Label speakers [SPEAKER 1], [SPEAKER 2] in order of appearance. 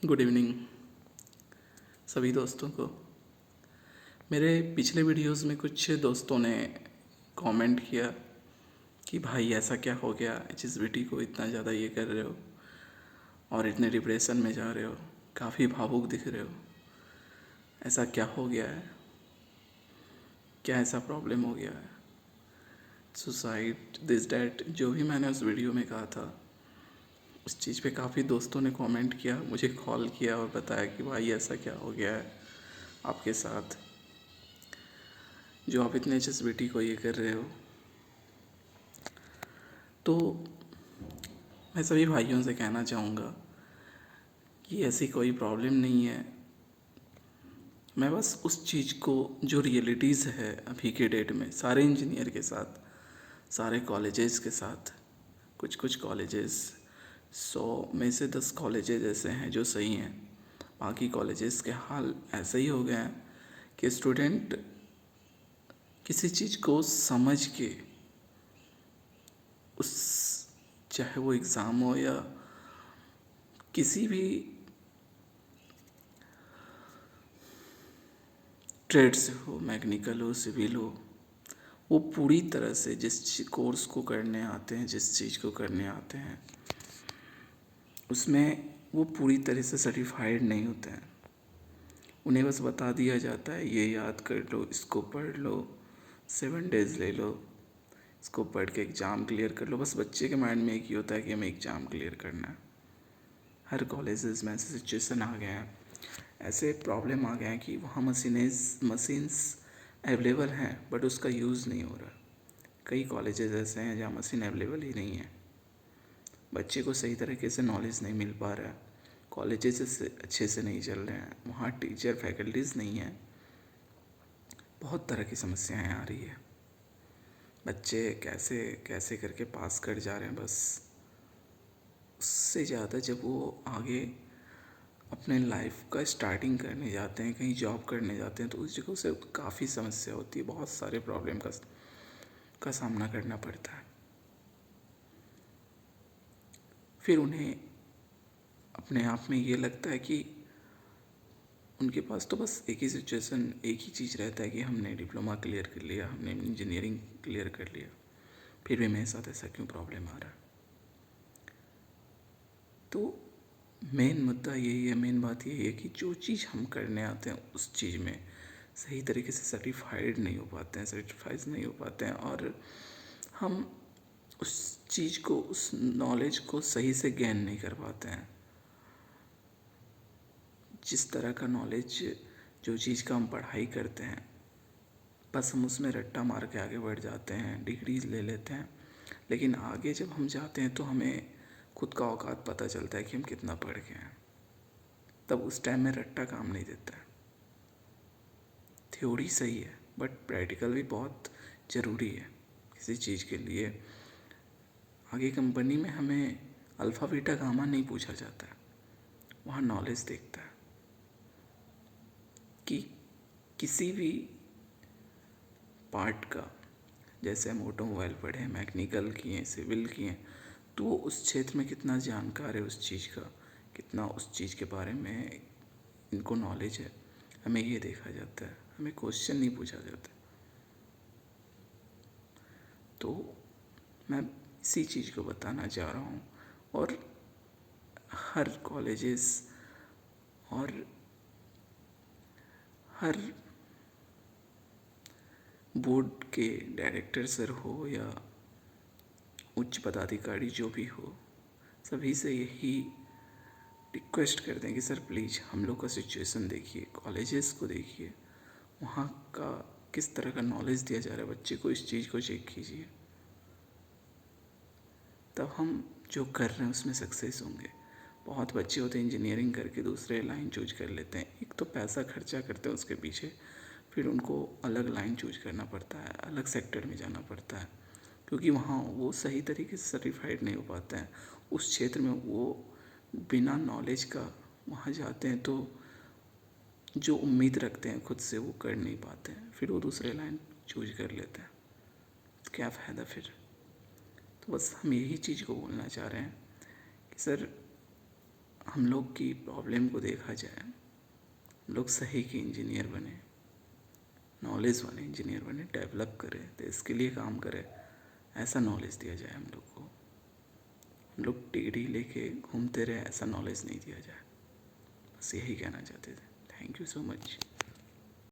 [SPEAKER 1] Good evening सभी दोस्तों को। मेरे पिछले वीडियोस में कुछ दोस्तों ने कमेंट किया कि भाई ऐसा क्या हो गया, HSBT को इतना ज़्यादा ये कर रहे हो और इतने डिप्रेशन में जा रहे हो, काफ़ी भावुक दिख रहे हो, ऐसा क्या हो गया है, क्या ऐसा प्रॉब्लम हो गया है, सुसाइड दिस डैट। जो भी मैंने उस वीडियो में कहा था उस चीज़ पे काफ़ी दोस्तों ने कमेंट किया, मुझे कॉल किया और बताया कि भाई ऐसा क्या हो गया है आपके साथ जो आप इतने HSBT को ये कर रहे हो। तो मैं सभी भाइयों से कहना चाहूँगा कि ऐसी कोई प्रॉब्लम नहीं है। मैं बस उस चीज़ को जो रियलिटीज़ है अभी के डेट में सारे इंजीनियर के साथ, सारे कॉलेजेस के साथ, कुछ कुछ कॉलेजेस 100 में से 10 कॉलेजेस ऐसे हैं जो सही हैं, बाकी कॉलेजेस के हाल ऐसे ही हो गए हैं कि स्टूडेंट किसी चीज़ को समझ के उस, चाहे वो एग्ज़ाम हो या किसी भी ट्रेड से हो, मैकेनिकल हो, सिविल हो, वो पूरी तरह से जिस कोर्स को करने आते हैं, जिस चीज़ को करने आते हैं उसमें वो पूरी तरह से सर्टिफाइड नहीं होते हैं। उन्हें बस बता दिया जाता है ये याद कर लो, इसको पढ़ लो, 7 डेज़ ले लो, इसको पढ़ के एग्ज़ाम क्लियर कर लो। बस बच्चे के माइंड में एक ही होता है कि हमें एग्ज़ाम क्लियर करना है। हर कॉलेजेस में ऐसे सिचुएशन आ गए हैं, ऐसे प्रॉब्लम आ गए हैं कि वहाँ मशीन्स अवेलेबल हैं बट उसका यूज़ नहीं हो रहा। कई कॉलेजेस ऐसे हैं जहाँ मशीन अवेलेबल ही नहीं है, बच्चे को सही तरीके से नॉलेज नहीं मिल पा रहा है, कॉलेजेस अच्छे से नहीं चल रहे हैं, वहाँ टीचर फैकल्टीज़ नहीं है, बहुत तरह की समस्याएं आ रही है। बच्चे कैसे कैसे करके पास कर जा रहे हैं बस। उससे ज़्यादा जब वो आगे अपने लाइफ का स्टार्टिंग करने जाते हैं, कहीं जॉब करने जाते हैं, तो उस जगह से काफ़ी समस्या होती है, बहुत सारे प्रॉब्लम का सामना करना पड़ता है। फिर उन्हें अपने आप में ये लगता है कि उनके पास तो बस एक ही सिचुएशन, एक ही चीज़ रहता है कि हमने डिप्लोमा क्लियर कर लिया, हमने इंजीनियरिंग क्लियर कर लिया, फिर भी मेरे साथ ऐसा क्यों प्रॉब्लम आ रहा है। तो मेन मुद्दा यही है, मेन बात यही है कि जो चीज़ हम करने आते हैं उस चीज़ में सही तरीके से सर्टिफाइड नहीं हो पाते हैं, सर्टिफाइड नहीं हो पाते हैं, और हम उस चीज़ को, उस नॉलेज को सही से गेन नहीं कर पाते हैं। जिस तरह का नॉलेज, जो चीज़ का हम पढ़ाई करते हैं, बस हम उसमें रट्टा मार के आगे बढ़ जाते हैं, डिग्रीज ले लेते हैं, लेकिन आगे जब हम जाते हैं तो हमें खुद का औकात पता चलता है कि हम कितना पढ़ गए हैं। तब उस टाइम में रट्टा काम नहीं देता है। थ्योरी सही है बट प्रैक्टिकल भी बहुत ज़रूरी है किसी चीज़ के लिए। आगे कंपनी में हमें अल्फ़ा बीटा गामा नहीं पूछा जाता है, वहाँ नॉलेज देखता है कि किसी भी पार्ट का, जैसे हम ऑटोमोबाइल पढ़े, मैकेनिकल किए, सिविल किए, तो उस क्षेत्र में कितना जानकार है उस चीज़ का, कितना उस चीज़ के बारे में इनको नॉलेज है, हमें ये देखा जाता है, हमें क्वेश्चन नहीं पूछा जाता। तो मैं इसी चीज़ को बताना चाह रहा हूँ। और हर कॉलेजेस और हर बोर्ड के डायरेक्टर सर हो या उच्च पदाधिकारी जो भी हो, सभी से यही रिक्वेस्ट करते हैं कि सर प्लीज़ हम लोग का सिचुएशन देखिए, कॉलेजेस को देखिए, वहाँ का किस तरह का नॉलेज दिया जा रहा है बच्चे को, इस चीज़ को चेक कीजिए, तब हम जो कर रहे हैं उसमें सक्सेस होंगे। बहुत बच्चे होते हैं इंजीनियरिंग करके दूसरे लाइन चूज कर लेते हैं, एक तो पैसा खर्चा करते हैं उसके पीछे, फिर उनको अलग लाइन चूज करना पड़ता है, अलग सेक्टर में जाना पड़ता है, क्योंकि वहाँ वो सही तरीके से सर्टिफाइड नहीं हो पाते हैं उस क्षेत्र में। वो बिना नॉलेज का वहाँ जाते हैं तो जो उम्मीद रखते हैं खुद से वो कर नहीं पाते हैं, फिर वो दूसरे लाइन चूज कर लेते हैं, तो क्या फ़ायदा फिर। तो बस हम यही चीज़ को बोलना चाह रहे हैं कि सर हम लोग की प्रॉब्लम को देखा जाए, हम लोग सही के इंजीनियर बने, नॉलेज वाले इंजीनियर बने, डेवलप करें, देश के लिए काम करें, ऐसा नॉलेज दिया जाए हम लोग को। हम लोग टेढ़ी लेके घूमते रहे, ऐसा नॉलेज नहीं दिया जाए। बस यही कहना चाहते थे। Thank you so much.